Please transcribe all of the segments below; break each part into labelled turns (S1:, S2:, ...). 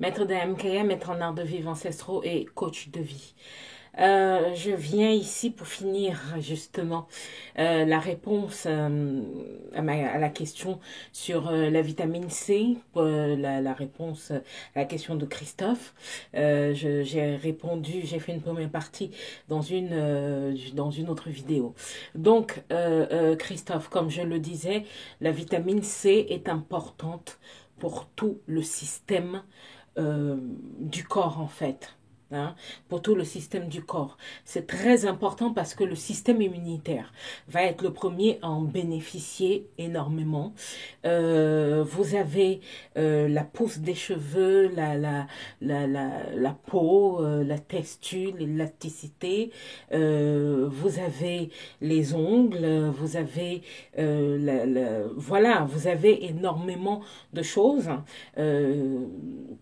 S1: maître d'AMKM, maître en art de vivre ancestraux et coach de vie. Je viens ici pour finir justement la réponse à la question sur la vitamine C, la réponse à la question de Christophe. J'ai répondu, j'ai fait une première partie dans une autre vidéo. Donc, Christophe, comme je le disais, la vitamine C est importante pour tout le système du corps en fait. Hein, pour tout le système du corps. C'est très important parce que le système immunitaire va être le premier à en bénéficier énormément. Vous avez la pousse des cheveux, la peau, la testule, l'élasticité. Vous avez les ongles, vous avez voilà, vous avez énormément de choses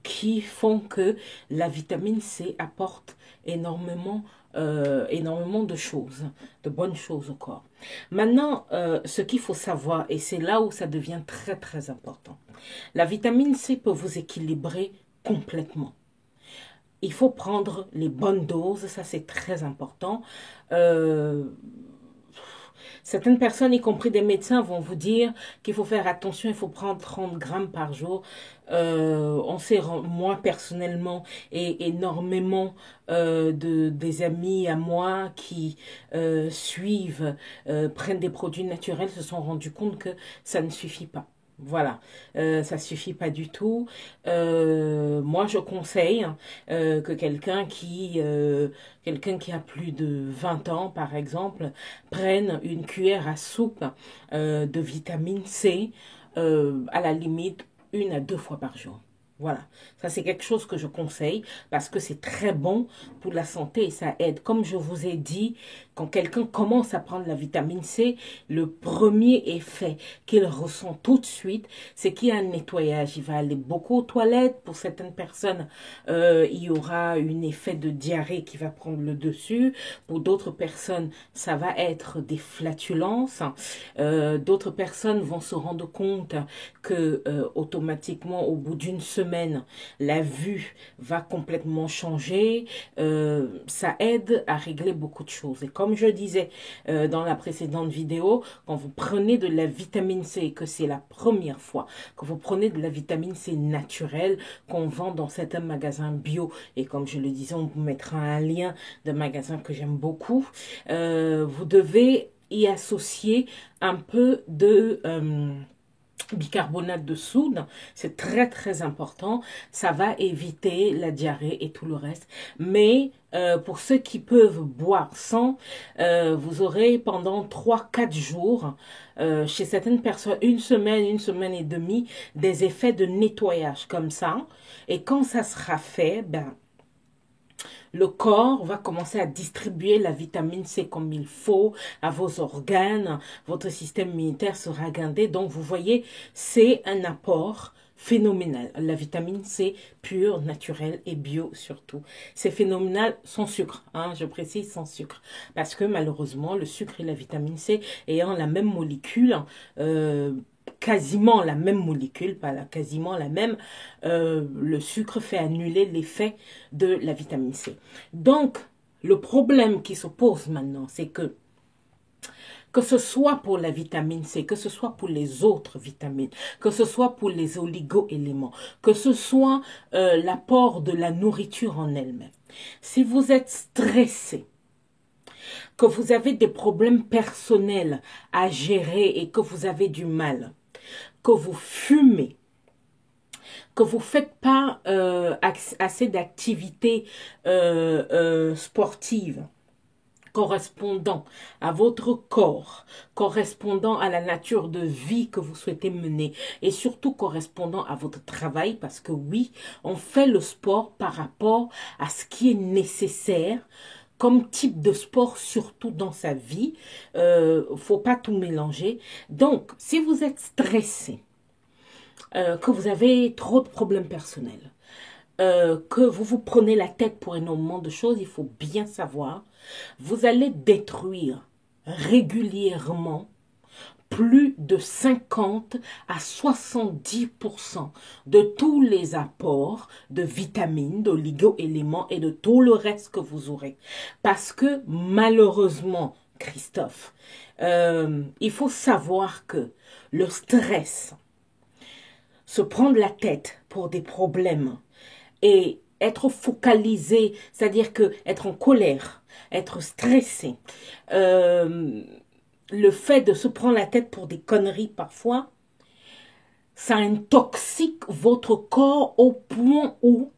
S1: qui font que la vitamine C apporte énormément de choses, de bonnes choses au corps. Maintenant, ce qu'il faut savoir, et c'est là où ça devient très très important, la vitamine C peut vous équilibrer complètement. Il faut prendre les bonnes doses, ça c'est très important. Certaines personnes, y compris des médecins, vont vous dire qu'il faut faire attention, il faut prendre 30 grammes par jour. On sait, moi personnellement, et énormément des amis à moi qui suivent, prennent des produits naturels, se sont rendus compte que ça ne suffit pas. Voilà, ça suffit pas du tout. Moi, je conseille que quelqu'un qui a plus de 20 ans, par exemple, prenne une cuillère à soupe de vitamine C, à la limite 1 à 2 fois par jour. Voilà, ça c'est quelque chose que je conseille parce que c'est très bon pour la santé et ça aide. Comme je vous ai dit, quand quelqu'un commence à prendre la vitamine C, le premier effet qu'il ressent tout de suite, c'est qu'il y a un nettoyage. Il va aller beaucoup aux toilettes. Pour certaines personnes, il y aura un effet de diarrhée qui va prendre le dessus. Pour d'autres personnes, ça va être des flatulences. D'autres personnes vont se rendre compte que automatiquement, au bout d'une semaine, la vue va complètement changer. Ça aide à régler beaucoup de choses. Et comme je disais dans la précédente vidéo, quand vous prenez de la vitamine C et que c'est la première fois que vous prenez de la vitamine C naturelle qu'on vend dans certains magasins bio, et comme je le disais, on vous mettra un lien de magasin que j'aime beaucoup, vous devez y associer un peu de bicarbonate de soude, c'est très très important, ça va éviter la diarrhée et tout le reste, mais pour ceux qui peuvent boire sans, vous aurez pendant 3 4 jours, chez certaines personnes, une semaine et demie, des effets de nettoyage comme ça, et quand ça sera fait, ben le corps va commencer à distribuer la vitamine C comme il faut à vos organes, votre système immunitaire sera gardé. Donc, vous voyez, c'est un apport phénoménal. La vitamine C pure, naturelle et bio surtout. C'est phénoménal sans sucre, hein, je précise sans sucre. Parce que malheureusement, le sucre et la vitamine C ayant la même molécule, quasiment la même molécule, pas quasiment la même, le sucre fait annuler l'effet de la vitamine C. Donc, le problème qui se pose maintenant, c'est que ce soit pour la vitamine C, que ce soit pour les autres vitamines, que ce soit pour les oligo-éléments, que ce soit l'apport de la nourriture en elle-même. Si vous êtes stressé, que vous avez des problèmes personnels à gérer et que vous avez du mal, que vous fumez, que vous ne faites pas assez d'activités sportives correspondant à votre corps, correspondant à la nature de vie que vous souhaitez mener et surtout correspondant à votre travail parce que oui, on fait le sport par rapport à ce qui est nécessaire comme type de sport, surtout dans sa vie. Faut pas tout mélanger. Donc, si vous êtes stressé, que vous avez trop de problèmes personnels, que vous vous prenez la tête pour énormément de choses, il faut bien savoir, vous allez détruire régulièrement plus de 50 à 70% de tous les apports de vitamines, d'oligo-éléments et de tout le reste que vous aurez. Parce que malheureusement, Christophe, il faut savoir que le stress, se prendre la tête pour des problèmes et être focalisé, c'est-à-dire que être en colère, être stressé, le fait de se prendre la tête pour des conneries parfois, ça intoxique votre corps au point où,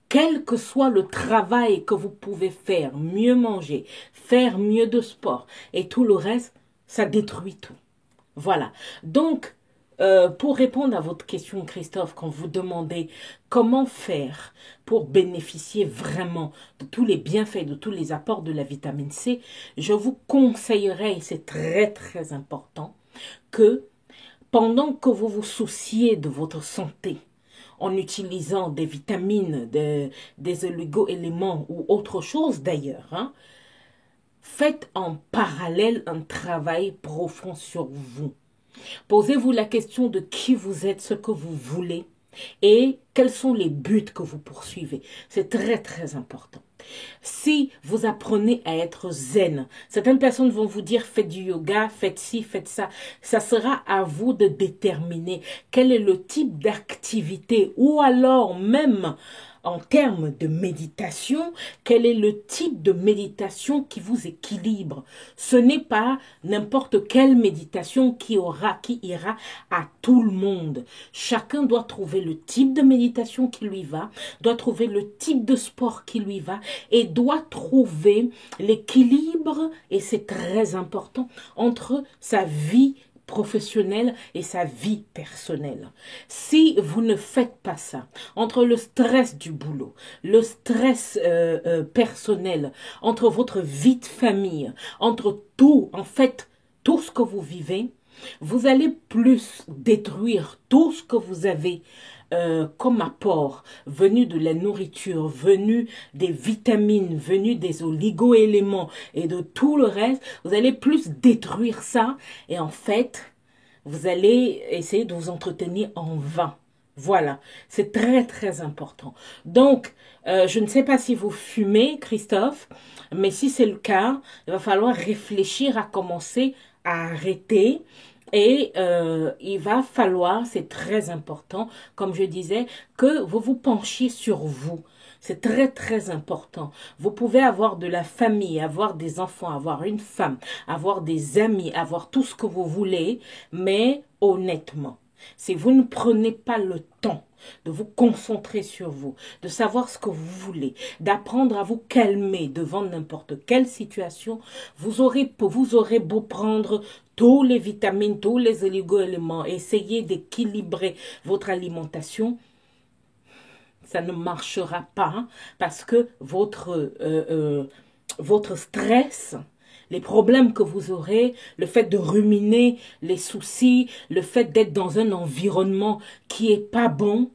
S1: quel que soit le travail que vous pouvez faire, mieux manger, faire mieux de sport et tout le reste, ça détruit tout. Voilà. Donc, pour répondre à votre question, Christophe, quand vous demandez comment faire pour bénéficier vraiment de tous les bienfaits, de tous les apports de la vitamine C, je vous conseillerais, et c'est très très important, que pendant que vous vous souciez de votre santé, en utilisant des vitamines, des oligo-éléments ou autre chose d'ailleurs, hein, faites en parallèle un travail profond sur vous. Posez-vous la question de qui vous êtes, ce que vous voulez et quels sont les buts que vous poursuivez. C'est très très important. Si vous apprenez à être zen, certaines personnes vont vous dire faites du yoga, faites ci, faites ça. Ça sera à vous de déterminer quel est le type d'activité ou alors même en termes de méditation, quel est le type de méditation qui vous équilibre. Ce n'est pas n'importe quelle méditation qui ira à tout le monde. Chacun doit trouver le type de méditation qui lui va, doit trouver le type de sport qui lui va et doit trouver l'équilibre, et c'est très important, entre sa vie professionnelle et sa vie personnelle. Si vous ne faites pas ça, entre le stress du boulot, le stress personnel, entre votre vie de famille, entre tout, en fait, tout ce que vous vivez, vous allez plus détruire tout ce que vous avez comme apport venu de la nourriture, venu des vitamines, venu des oligo-éléments et de tout le reste, vous allez plus détruire ça et en fait, vous allez essayer de vous entretenir en vain. Voilà, c'est très très important. Donc, je ne sais pas si vous fumez, Christophe, mais si c'est le cas, il va falloir réfléchir à commencer à arrêter. Et il va falloir, c'est très important, comme je disais, que vous vous penchiez sur vous. C'est très très important. Vous pouvez avoir de la famille, avoir des enfants, avoir une femme, avoir des amis, avoir tout ce que vous voulez, mais honnêtement, si vous ne prenez pas le temps de vous concentrer sur vous, de savoir ce que vous voulez, d'apprendre à vous calmer devant n'importe quelle situation, vous aurez beau prendre tous les vitamines, tous les oligo-éléments, essayer d'équilibrer votre alimentation, ça ne marchera pas parce que votre stress, les problèmes que vous aurez, le fait de ruminer les soucis, le fait d'être dans un environnement qui est pas bon,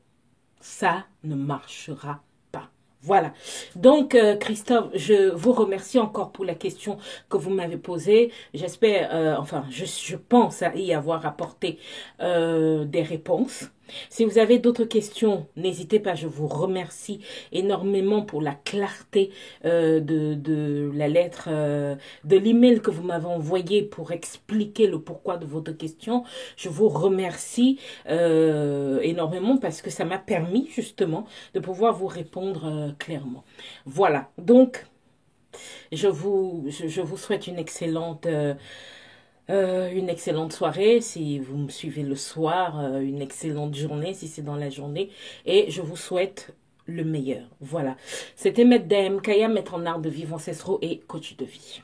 S1: ça ne marchera pas. Voilà. Donc, Christophe, je vous remercie encore pour la question que vous m'avez posée. J'espère, je pense à y avoir apporté des réponses. Si vous avez d'autres questions, n'hésitez pas, je vous remercie énormément pour la clarté de la lettre, de l'email que vous m'avez envoyé pour expliquer le pourquoi de votre question. Je vous remercie énormément parce que ça m'a permis justement de pouvoir vous répondre clairement. Voilà, donc je vous souhaite une excellente soirée si vous me suivez le soir, une excellente journée si c'est dans la journée et je vous souhaite le meilleur. Voilà, c'était Maître Dame Kaya, maître en art de vivre ancestraux et coach de vie.